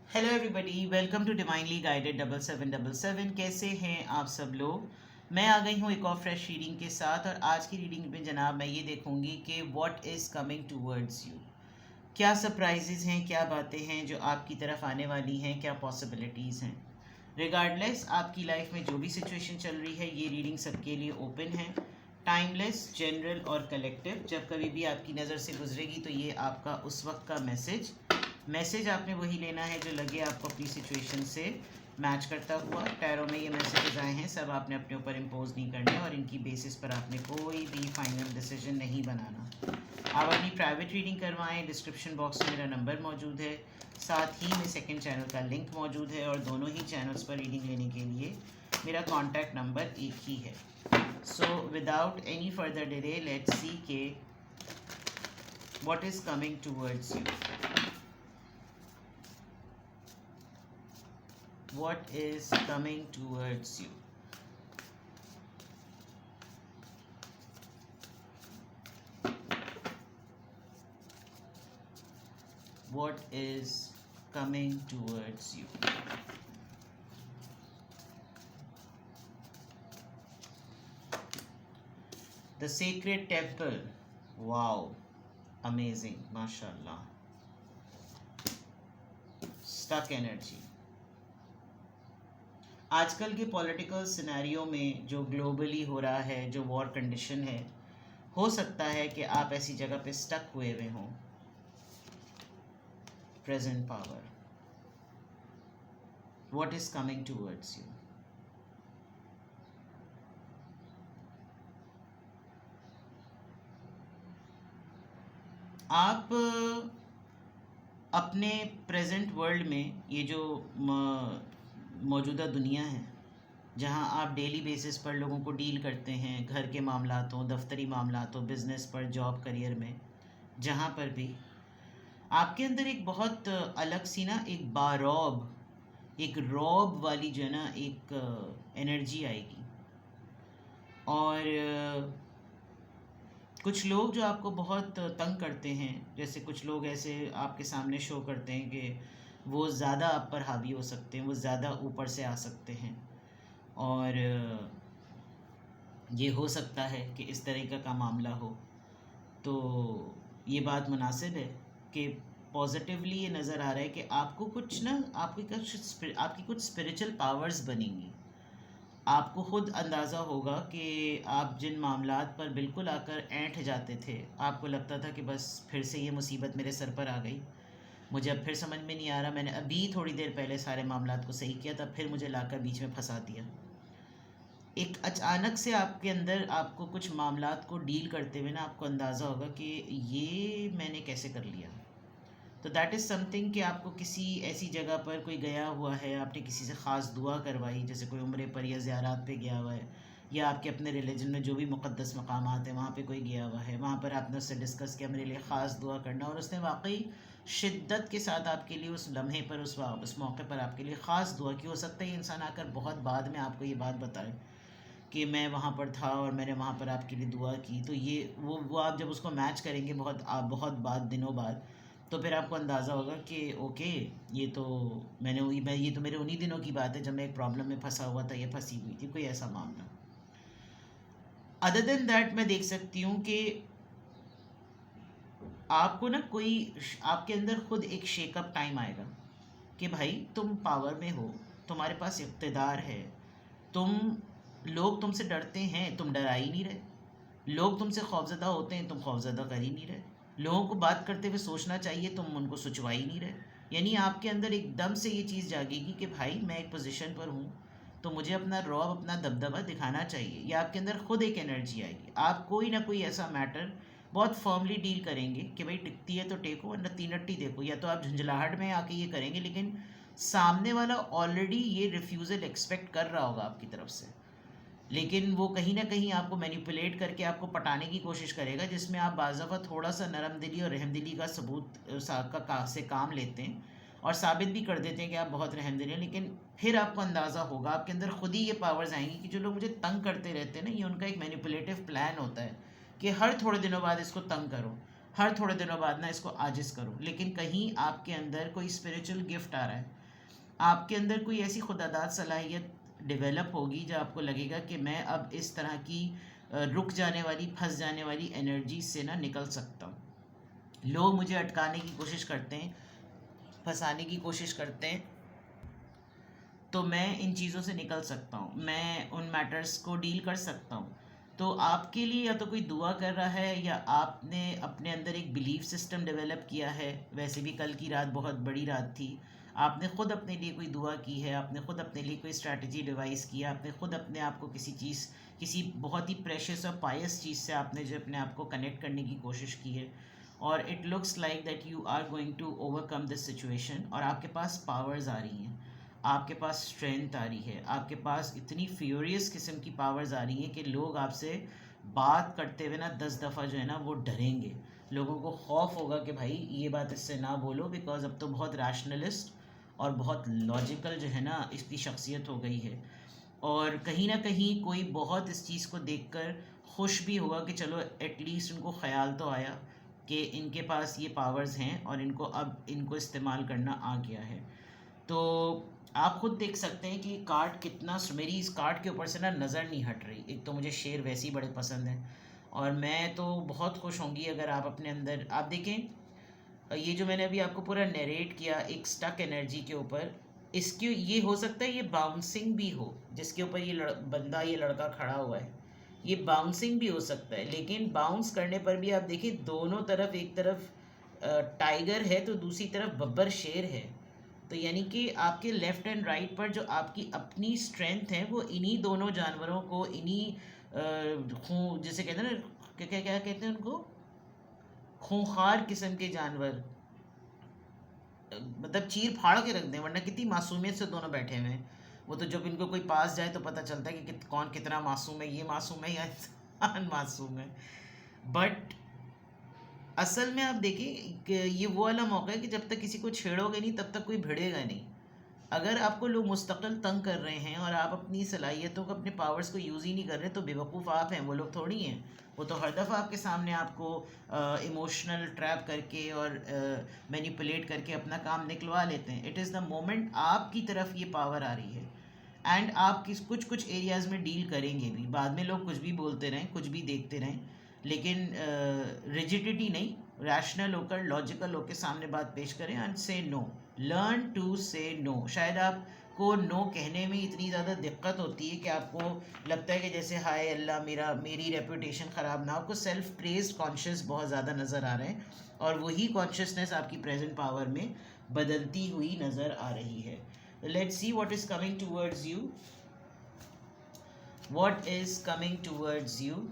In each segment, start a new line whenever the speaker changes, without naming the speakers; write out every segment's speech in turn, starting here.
Hello everybody, welcome to divinely guided 7777। कैसे हैं आप सब लोग। मैं आ गई हूँ एक और फ्रेश रीडिंग के साथ। और आज की रीडिंग में जनाब मैं ये देखूंगी कि what is coming towards you. क्या सरप्राइजेज हैं, क्या बातें हैं जो आपकी तरफ आने वाली हैं, क्या पॉसिबिलिटीज़ हैं। रिगार्डलेस आपकी लाइफ में जो भी सिचुएशन चल रही है, ये रीडिंग सबके लिए ओपन है। टाइमलेस, जनरल और कलेक्टिव। जब कभी भी आपकी नज़र से गुजरेगी तो ये आपका उस वक्त का मैसेज आपने वही लेना है जो लगे आपको अपनी सिचुएशन से मैच करता हुआ। टैरो में ये मैसेजेस आए हैं, सब आपने अपने ऊपर इम्पोज नहीं करने और इनकी बेसिस पर आपने कोई भी फाइनल डिसीजन नहीं बनाना। आप अपनी प्राइवेट रीडिंग करवाएं। डिस्क्रिप्शन बॉक्स में मेरा नंबर मौजूद है, साथ ही में सेकंड चैनल का लिंक मौजूद है और दोनों ही चैनल्स पर रीडिंग लेने के लिए मेरा कॉन्टैक्ट नंबर एक ही है। So without any further delay let's see के what is coming towards you. What is coming towards you? What is coming towards you? The sacred temple. Wow, amazing, mashallah. Stuck energy. आजकल के political scenario में जो globally हो रहा है, जो war condition है, हो सकता है कि आप ऐसी जगह पे स्टक हुए हुए हों। Present power. What is coming towards you. आप अपने प्रेजेंट वर्ल्ड में, ये जो मौजूदा दुनिया है जहां आप डेली बेसिस पर लोगों को डील करते हैं, घर के मामलातों, दफ्तरी मामलातों, बिजनेस पर, जॉब, करियर में, जहां पर भी आपके अंदर एक बहुत अलग सी ना, एक बारौब, एक रौब वाली जो है ना, एक एनर्जी आएगी। और कुछ लोग जो आपको बहुत तंग करते हैं, जैसे कुछ लोग ऐसे आपके सामने शो करते हैं कि वो ज़्यादा आप पर हावी हो सकते हैं, वो ज़्यादा ऊपर से आ सकते हैं। और ये हो सकता है कि इस तरीक़े का मामला हो। तो ये बात मुनासिब है कि पॉजिटिवली ये नज़र आ रहा है कि आपको कुछ ना, आपकी कुछ स्पिरिचुअल पावर्स बनेंगी। आपको ख़ुद अंदाज़ा होगा कि आप जिन मामलात पर बिल्कुल आकर ऐंठ जाते थे, आपको लगता था कि बस फिर से ये मुसीबत मेरे सर पर आ गई, मुझे अब फिर समझ में नहीं आ रहा, मैंने अभी थोड़ी देर पहले सारे मामलात को सही किया, तब फिर मुझे लाकर बीच में फंसा दिया। एक अचानक से आपके अंदर, आपको कुछ मामलात को डील करते हुए ना, आपको अंदाज़ा होगा कि ये मैंने कैसे कर लिया। तो दैट इज़ समथिंग कि आपको किसी ऐसी जगह पर कोई गया हुआ है, आपने किसी से ख़ास दुआ करवाई, जैसे कोई उम्रे पर या ज़ियारात पे गया हुआ है, या आपके अपने रिलीजन में जो भी मुक़द्दस मकामात हैं वहाँ पे कोई गया हुआ है, वहाँ पर आपने उससे डिस्कस किया मेरे लिए ख़ास दुआ करना, और उसने वाकई शिद्दत के साथ आपके लिए उस लम्हे पर, उस मौके पर आपके लिए ख़ास दुआ की। हो सकता है ये इंसान आकर बहुत बाद में आपको ये बात बताए कि मैं वहाँ पर था और मैंने वहाँ पर आपके लिए दुआ की। तो ये वो आप जब उसको मैच करेंगे बहुत बाद, दिनों बाद, तो फिर आपको अंदाज़ा होगा कि ओके, ये तो ये तो मेरे उन्हीं दिनों की बात है जब मैं एक प्रॉब्लम में फंसा हुआ था, ये फंसी हुई थी, कोई ऐसा मामला। अदर देन दैट मैं देख सकती हूँ कि आपको ना कोई, आपके अंदर खुद एक शेकअप टाइम आएगा कि भाई तुम पावर में हो, तुम्हारे पास इक़्तिदार है, तुम, लोग तुमसे डरते हैं, तुम डरा ही नहीं रहे। लोग तुमसे खौफज़दा होते हैं, तुम खौफज़दा कर ही नहीं रहे। लोगों को बात करते हुए सोचना चाहिए, तुम उनको सोचवा ही नहीं रहे। यानी आपके अंदर एकदम से ये चीज़ जागेगी कि भाई मैं एक पोजीशन पर हूँ, तो मुझे अपना रौब, अपना दबदबा दिखाना चाहिए। या आपके अंदर खुद एक एनर्जी आएगी, आप कोई ना कोई ऐसा मैटर बहुत फर्मली डील करेंगे कि भाई टिकती है तो टेको, वरना तीनट्टी देखो। या तो आप झंझलाहट में आके ये करेंगे, लेकिन सामने वाला ऑलरेडी ये रिफ्यूज़ल एक्सपेक्ट कर रहा होगा आपकी तरफ से, लेकिन वो कहीं ना कहीं आपको मैनिपुलेट करके आपको पटाने की कोशिश करेगा, जिसमें आप बाज़ दफ़ा थोड़ा सा नरम दिली और रहम दिली का से काम लेते हैं और साबित भी कर देते हैं कि आप बहुत रहम दिली हैं। लेकिन फिर आपको अंदाज़ा होगा, आपके अंदर खुद ही ये पावर्स आएंगी कि जो लोग मुझे तंग करते रहते हैं ना, ये उनका एक मैनिपुलेटिव प्लान होता है कि हर थोड़े दिनों बाद इसको तंग करो। हर थोड़े दिनों बाद ना इसको आजिज़ करो। लेकिन कहीं आपके अंदर कोई स्पिरिचुअल गिफ्ट आ रहा है, आपके अंदर कोई ऐसी खुदादाद सलाहियत डेवलप होगी जो आपको लगेगा कि मैं अब इस तरह की रुक जाने वाली, फंस जाने वाली एनर्जी से ना निकल सकता हूँ। लोग मुझे अटकाने की कोशिश करते हैं, फंसाने की कोशिश करते हैं, तो मैं इन चीज़ों से निकल सकता हूँ, मैं उन मैटर्स को डील कर सकता हूँ। तो आपके लिए या तो कोई दुआ कर रहा है, या आपने अपने अंदर एक बिलीफ सिस्टम डेवलप किया है। वैसे भी कल की रात बहुत बड़ी रात थी, आपने ख़ुद अपने लिए कोई दुआ की है, आपने ख़ुद अपने लिए कोई स्ट्रैटेजी डिवाइस किया, आपने ख़ुद अपने आप को किसी चीज़, किसी बहुत ही प्रेशियस और पायस चीज़ से आपने जो अपने आप को कनेक्ट करने की कोशिश की है, और it looks like that you are going to overcome this situation. और आपके पास पावर्स आ रही हैं, आपके पास स्ट्रेंथ आ रही है, आपके पास इतनी फ्यूरियस किस्म की पावर्स आ रही हैं कि लोग आपसे बात करते हुए ना 10 दफ़ा जो है ना वो डरेंगे। लोगों को खौफ होगा कि भाई ये बात इससे ना बोलो, बिकॉज अब तो बहुत रैशनलिस्ट और बहुत लॉजिकल जो है ना इसकी शख्सियत हो गई है। और कहीं ना कहीं कोई बहुत इस चीज़ को देखकर खुश भी होगा कि चलो एटलीस्ट उनको ख़याल तो आया कि इनके पास ये पावर्स हैं और इनको अब इनको इस्तेमाल करना आ गया है। तो आप खुद देख सकते हैं कि कार्ड कितना, मेरी इस कार्ड के ऊपर से ना नज़र नहीं हट रही। एक तो मुझे शेर वैसे ही बड़े पसंद हैं, और मैं तो बहुत खुश होंगी अगर आप अपने अंदर, आप देखें ये जो मैंने अभी आपको पूरा नरेट किया एक स्टक एनर्जी के ऊपर, इसके ये हो सकता है ये बाउंसिंग भी हो, जिसके ऊपर ये बंदा, ये लड़का खड़ा हुआ है, ये बाउंसिंग भी हो सकता है। लेकिन बाउंस करने पर भी आप देखिए दोनों तरफ, एक तरफ टाइगर है तो दूसरी तरफ बब्बर शेर है। तो यानी कि आपके लेफ़्ट एंड राइट पर जो आपकी अपनी स्ट्रेंथ है वो इन्हीं दोनों जानवरों को, इन्हीं खूं जिसे कहते हैं ना, क्या क्या क्या कहते हैं उनको, खूंखार किस्म के जानवर, मतलब चीर फाड़ के रख दें, वरना कितनी मासूमियत से दोनों बैठे हुए हैं। वो तो जब इनको कोई पास जाए तो पता चलता है कि कौन कितना मासूम है, ये मासूम है या इंसान मासूम है। बट असल में आप देखिए कि ये वो वाला मौका है कि जब तक किसी को छेड़ोगे नहीं तब तक कोई भिड़ेगा नहीं। अगर आपको लोग मुस्तकिल तंग कर रहे हैं और आप अपनी सलाहियतों को, अपने पावर्स को यूज़ ही नहीं कर रहे, तो बेवकूफ़ आप हैं, वो लोग थोड़ी हैं। वो तो हर दफ़ा आपके सामने आपको इमोशनल ट्रैप करके और मैनिपुलेट करके अपना काम निकलवा लेते हैं। इट इज़ द मोमेंट आपकी तरफ ये पावर आ रही है एंड आप कुछ कुछ एरियाज़ में डील करेंगे भी। बाद में लोग कुछ भी बोलते रहें, कुछ भी देखते रहें, लेकिन रिजिडिटी नहीं, रैशनल होकर, लॉजिकल होकर सामने बात पेश करें एंड से नो, लर्न टू से नो। शायद आपको नो कहने में इतनी ज़्यादा दिक्कत होती है कि आपको लगता है कि जैसे हाय अल्लाह मेरी रेपुटेशन ख़राब ना हो। आपको सेल्फ प्रेज कॉन्शियस बहुत ज़्यादा नज़र आ रहे हैं, और वही कॉन्शियसनेस आपकी प्रेजेंट पावर में बदलती हुई नज़र आ रही है। Let's see what is coming towards you, what is coming towards you.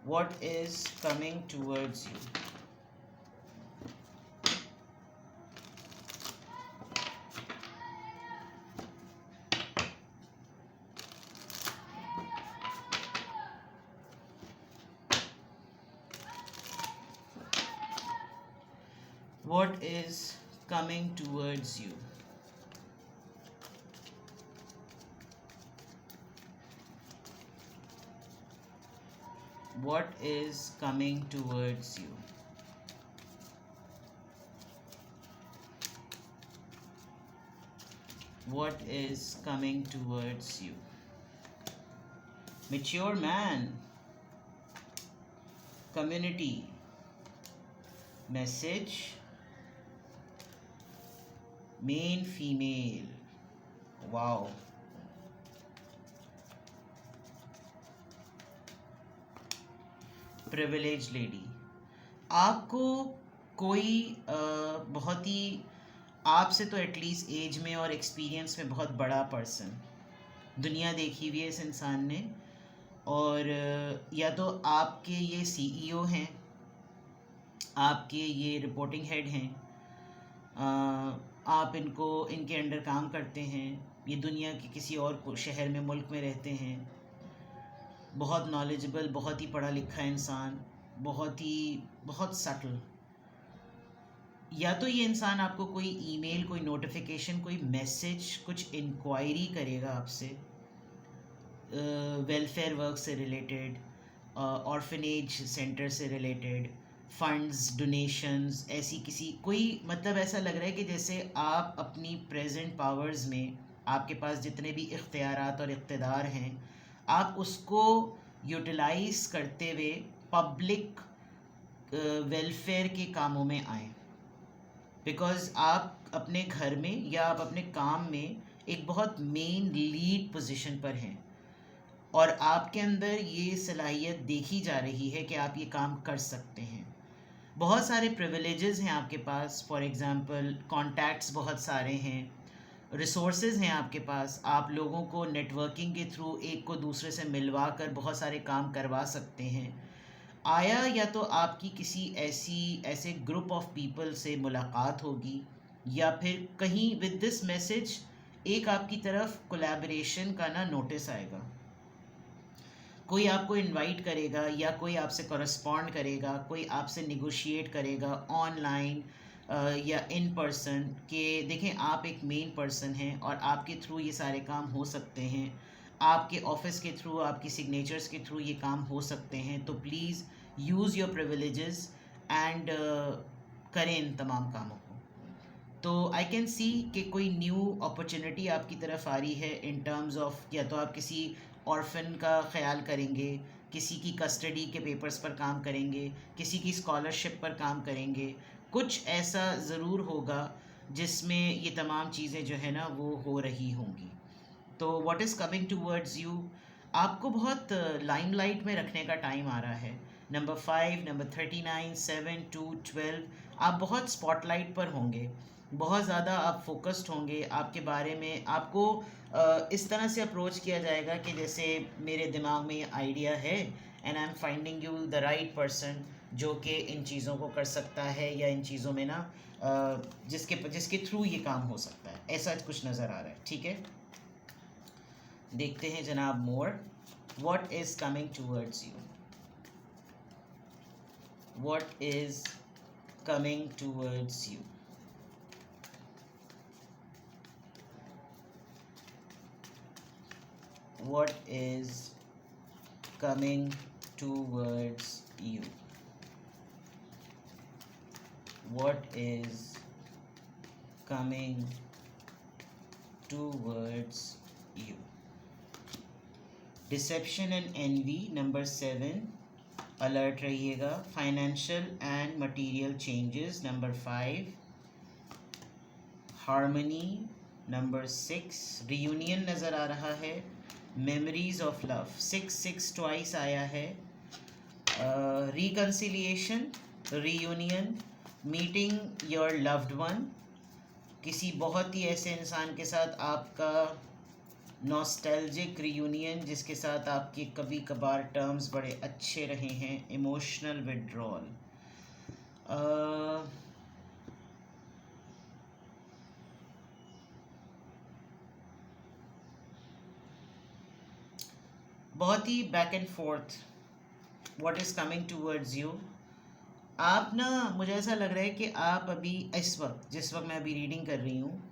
What is coming towards you? What is coming towards you? What is coming towards you? What is coming towards you? Mature man, community, message, main, female. Wow. Privilege lady. आपको कोई बहुत ही, आपसे तो at least as में और experience में बहुत बड़ा पर्सन, दुनिया देखी हुई है इस इंसान ने, और या तो आपके ये सीईओ हैं, आपके ये रिपोर्टिंग हेड हैं, आप इनके अंडर काम करते हैं, ये दुनिया के किसी और शहर में, मुल्क में रहते हैं। बहुत नॉलेजेबल, बहुत ही पढ़ा लिखा इंसान, बहुत सटल। या तो ये इंसान आपको कोई ईमेल, कोई नोटिफिकेशन, कोई मैसेज, कुछ इंक्वायरी करेगा आपसे वेलफेयर वर्क से रिलेटेड, ऑर्फनेज सेंटर से रिलेटेड, फंड्स, डोनेशंस, ऐसी किसी कोई मतलब ऐसा लग रहा है कि जैसे आप अपनी प्रेजेंट पावर्स में, आपके पास जितने भी इख्तियारात और इक़्तिदार हैं, आप उसको यूटिलाइज करते हुए पब्लिक वेलफेयर के कामों में आएँ। बिकॉज़ आप अपने घर में या आप अपने काम में एक बहुत मेन लीड पोजीशन पर हैं और आपके अंदर ये सलाहियत देखी जा रही है कि आप ये काम कर सकते हैं। बहुत सारे प्रिविलेजेस हैं आपके पास, फॉर एग्ज़ाम्पल कॉन्टैक्ट्स बहुत सारे हैं, रिसोर्सेज हैं आपके पास, आप लोगों को नेटवर्किंग के थ्रू एक को दूसरे से मिलवा कर बहुत सारे काम करवा सकते हैं। आया या तो आपकी किसी ऐसे ग्रुप ऑफ पीपल से मुलाकात होगी या फिर कहीं विद दिस मैसेज एक आपकी तरफ कोलैबोरेशन का ना नोटिस आएगा, कोई आपको इनवाइट करेगा या कोई आपसे कॉरेस्पॉन्ड करेगा, कोई आपसे निगोशिएट करेगा ऑनलाइन या इन पर्सन के देखें आप एक मेन पर्सन हैं और आपके थ्रू ये सारे काम हो सकते हैं, आपके ऑफिस के थ्रू, आपकी सिग्नेचर्स के थ्रू ये काम हो सकते हैं। तो please use your privileges and करें इन तमाम कामों को। तो आई कैन सी कि कोई न्यू अपॉर्चुनिटी आपकी तरफ आ रही है इन टर्म्स ऑफ, या तो आप किसी ऑर्फन का ख्याल करेंगे, किसी की कस्टडी के पेपर्स पर काम करेंगे, किसी की स्कॉलरशिप पर काम करेंगे, कुछ ऐसा ज़रूर होगा जिसमें ये तमाम चीज़ें जो है ना वो हो रही होंगी। तो what is coming towards you, आपको बहुत लाइमलाइट में रखने का टाइम आ रहा है। नंबर 5, नंबर 39, 7, 2, 12, आप बहुत स्पॉटलाइट पर होंगे, बहुत ज़्यादा आप फोकस्ड होंगे। आपके बारे में आपको इस तरह से अप्रोच किया जाएगा कि जैसे मेरे दिमाग में ये आइडिया है and I am finding you the right person जो कि इन चीज़ों को कर सकता है या इन चीज़ों में ना जिसके थ्रू ये काम हो सकता है, ऐसा कुछ नज़र आ रहा है। ठीक है, देखते हैं जनाब मोर, what is coming towards you, what is coming towards you. What is coming towards you? What is coming towards you? Deception and envy, number 7, alert रहिएगा। Financial and material changes, number 5, harmony, number 6, reunion नज़र आ रहा है। Memories of love, 6 twice आया है। Reconciliation, reunion, meeting your loved one, किसी बहुत ही ऐसे इंसान के साथ आपका नॉस्टैल्जिक रीयूनियन जिसके साथ आपके कभी कभार टर्म्स बड़े अच्छे रहे हैं। इमोशनल विड्रॉल, बहुत ही back and forth. What is coming towards you, आप ना, मुझे ऐसा लग रहा है कि आप अभी इस वक्त जिस वक्त मैं अभी रीडिंग कर रही हूँ,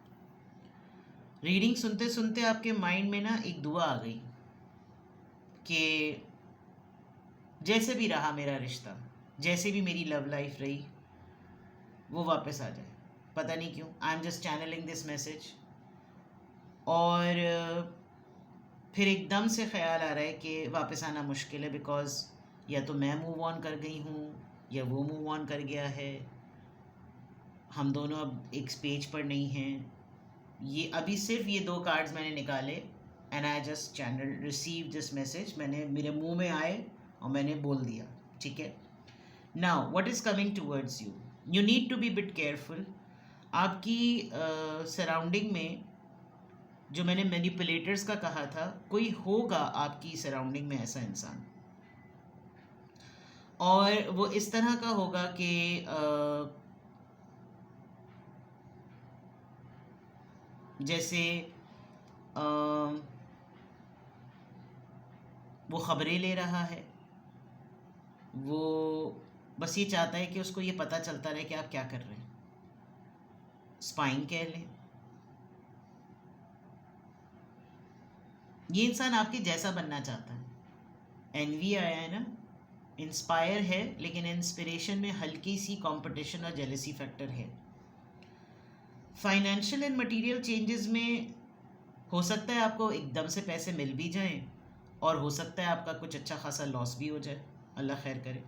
रीडिंग सुनते सुनते आपके माइंड में ना एक दुआ आ गई कि जैसे भी रहा मेरा रिश्ता, जैसे भी मेरी लव लाइफ रही, वो वापस आ जाए। पता नहीं क्यों, I am just channelling this message. और फिर एकदम से ख्याल आ रहा है कि वापस आना मुश्किल है, बिकॉज़ या तो मैं मूव ऑन कर गई हूँ या वो मूव ऑन कर गया है, हम दोनों अब एक पेज पर नहीं हैं। ये अभी सिर्फ ये 2 कार्ड्स मैंने निकाले and I just channel receive this message, मैंने मेरे मुंह में आए और मैंने बोल दिया। ठीक है, now what is coming towards you, you need to be bit careful. आपकी सराउंडिंग में जो मैंने मैनिपुलेटर्स का कहा था, कोई होगा आपकी सराउंडिंग में ऐसा इंसान, और वो इस तरह का होगा कि जैसे वो ख़बरें ले रहा है, वो बस ये चाहता है कि उसको ये पता चलता रहे कि आप क्या कर रहे हैं। स्पाइन कह लें। ये इंसान आपके जैसा बनना चाहता है। एनवी आया है ना, इंस्पायर है, लेकिन इंस्पिरेशन में हल्की सी कंपटीशन और जेलसी फैक्टर है। फाइनेंशियल एंड मटेरियल चेंजेस में हो सकता है आपको एकदम से पैसे मिल भी जाएं, और हो सकता है आपका कुछ अच्छा खासा लॉस भी हो जाए, अल्लाह खैर करे।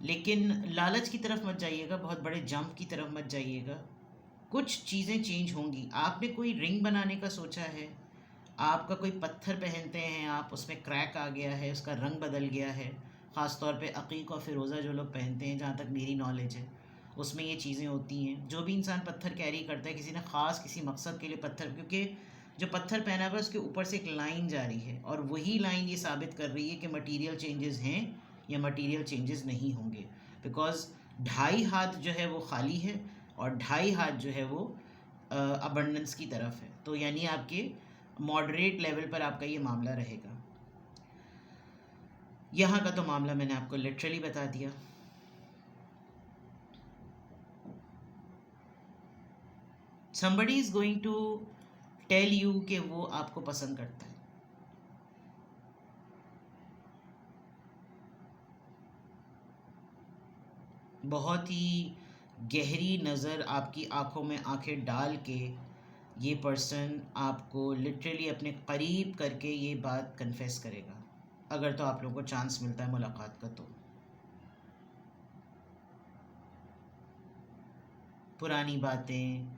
लेकिन लालच की तरफ मत जाइएगा, बहुत बड़े जंप की तरफ मत जाइएगा। कुछ चीज़ें चेंज होंगी। आपने कोई रिंग बनाने का सोचा है, आपका कोई पत्थर पहनते हैं आप, उसमें क्रैक आ गया है, उसका रंग बदल गया है। ख़ास तौर पे अकीक और फ़िरोज़ा जो लोग पहनते हैं, जहाँ तक मेरी नॉलेज है, उसमें ये चीज़ें होती हैं। जो भी इंसान पत्थर कैरी करता है, किसी ने ख़ास किसी मकसद के लिए पत्थर, क्योंकि जो पत्थर पहना हुआ है उसके ऊपर से एक लाइन जा रही है, और वही लाइन ये साबित कर रही है कि मटीरियल चेंजेस हैं या मटीरियल चेंजेस नहीं होंगे। बिकॉज 2.5 हाथ जो है वो खाली है, और 2.5 हाथ जो है वो अबंडेंस की तरफ है। तो यानी आपके मॉडरेट लेवल पर आपका ये मामला रहेगा। यहाँ का तो मामला मैंने आपको लिटरली बता दिया। somebody is going to tell you कि वो आपको पसंद करता है। बहुत ही गहरी नज़र आपकी आंखों में आंखें डाल के ये पर्सन आपको लिटरली अपने करीब करके ये बात कन्फेस करेगा, अगर तो आप लोगों को चांस मिलता है मुलाकात का। तो पुरानी बातें,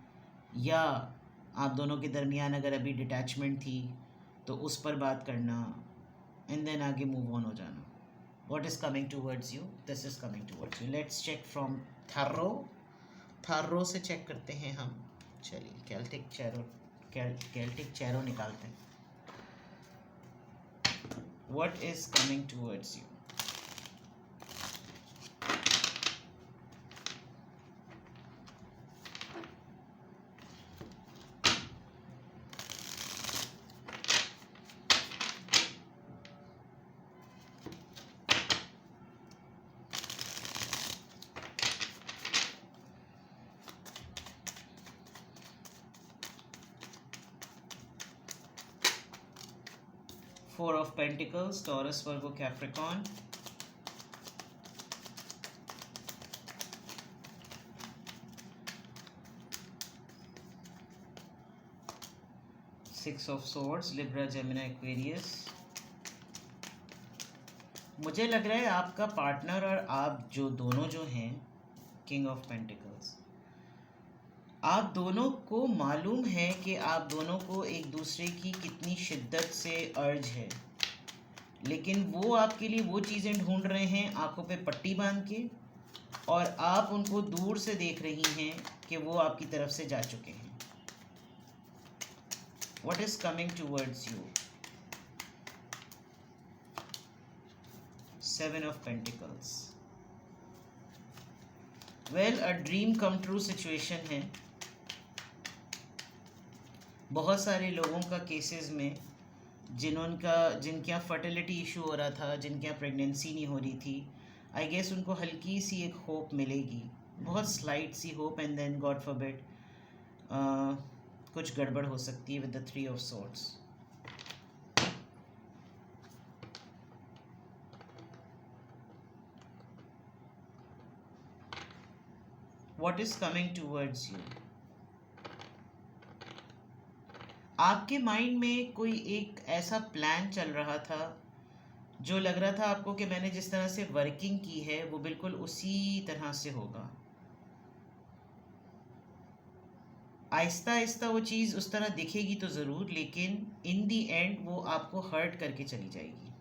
या आप दोनों के दरमियान अगर अभी डिटैचमेंट थी तो उस पर बात करना, एंड देन आगे मूव ऑन हो जाना। What is coming towards you? This is coming towards you. Let's check from थारो। थारो से चेक करते हैं हम। चलिए कैल्टिक चैरो निकालते हैं। What is coming towards you? Four of Pentacles, Taurus, Virgo, Capricorn. Six of Swords, Libra, Gemini, Aquarius. मुझे लग रहा है आपका पार्टनर और आप जो दोनों जो हैं, किंग ऑफ पेंटिकल्स, आप दोनों को मालूम है कि आप दोनों को एक दूसरे की कितनी शिद्दत से अर्ज है, लेकिन वो आपके लिए वो चीज़ें ढूंढ रहे हैं आंखों पे पट्टी बांध के, और आप उनको दूर से देख रही हैं कि वो आपकी तरफ से जा चुके हैं। What is coming towards you? Seven of Pentacles. Well, a dream come true situation है। बहुत सारे लोगों का केसेस में जिनके यहाँ फर्टिलिटी इशू हो रहा था, जिनके यहाँ प्रेगनेंसी नहीं हो रही थी, आई गेस उनको हल्की सी एक होप मिलेगी, बहुत स्लाइट सी hope, and then God forbid कुछ गड़बड़ हो सकती है with the 3 of Swords। What is coming towards you? आपके माइंड में कोई एक ऐसा प्लान चल रहा था जो लग रहा था आपको कि मैंने जिस तरह से वर्किंग की है वो बिल्कुल उसी तरह से होगा। आहिस्ता आहिस्ता वो चीज़ उस तरह दिखेगी तो ज़रूर, लेकिन इन दी एंड वो आपको हर्ट करके चली जाएगी।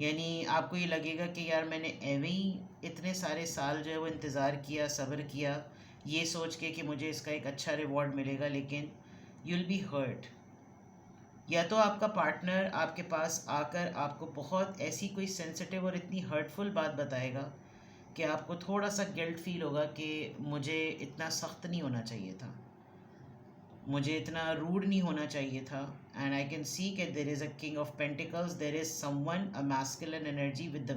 यानी आपको ये लगेगा कि यार मैंने एवं ही इतने सारे साल जो है वो इंतज़ार किया, सब्र किया, ये सोच के कि मुझे इसका एक अच्छा रिवॉर्ड मिलेगा, लेकिन यू विल बी हर्ट। या तो आपका पार्टनर आपके पास आकर आपको बहुत ऐसी कोई सेंसिटिव और इतनी हर्टफुल बात बताएगा कि आपको थोड़ा सा गिल्ट फील होगा कि मुझे इतना सख्त नहीं होना चाहिए था, मुझे इतना रूड नहीं होना चाहिए था। एंड आई कैन सी कि there is a king of pentacles, there is someone, a masculine energy with the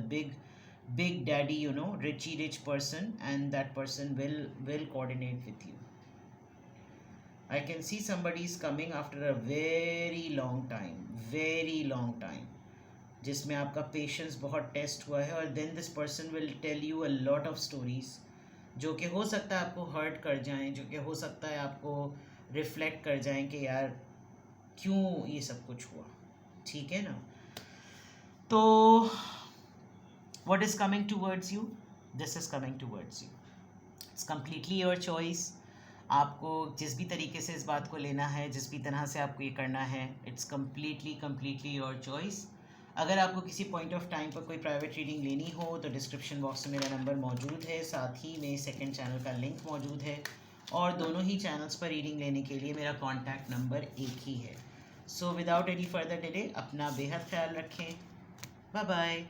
big daddy, Richie Rich person, and that person will coordinate with you. I can see somebody is coming after a very long time, जिसमें आपका patience बहुत test हुआ है, और then this person will tell you a lot of stories जो कि हो सकता है आपको हर्ट कर जाएं, जो कि हो सकता है आपको रिफ्लेक्ट कर जाएं कि यार क्यों ये सब कुछ हुआ, ठीक है ना। तो what is coming towards you, this is coming towards you, it's completely your choice. आपको जिस भी तरीके से इस बात को लेना है, जिस भी तरह से आपको ये करना है, इट्स कम्प्लीटली योर चॉइस। अगर आपको किसी पॉइंट ऑफ टाइम पर कोई प्राइवेट रीडिंग लेनी हो तो डिस्क्रिप्शन बॉक्स में मेरा नंबर मौजूद है, साथ ही में सेकंड चैनल का लिंक मौजूद है, और दोनों ही चैनल्स पर रीडिंग लेने के लिए मेरा कॉन्टैक्ट नंबर एक ही है। So without any further delay अपना बेहद ख्याल रखें। Bye bye.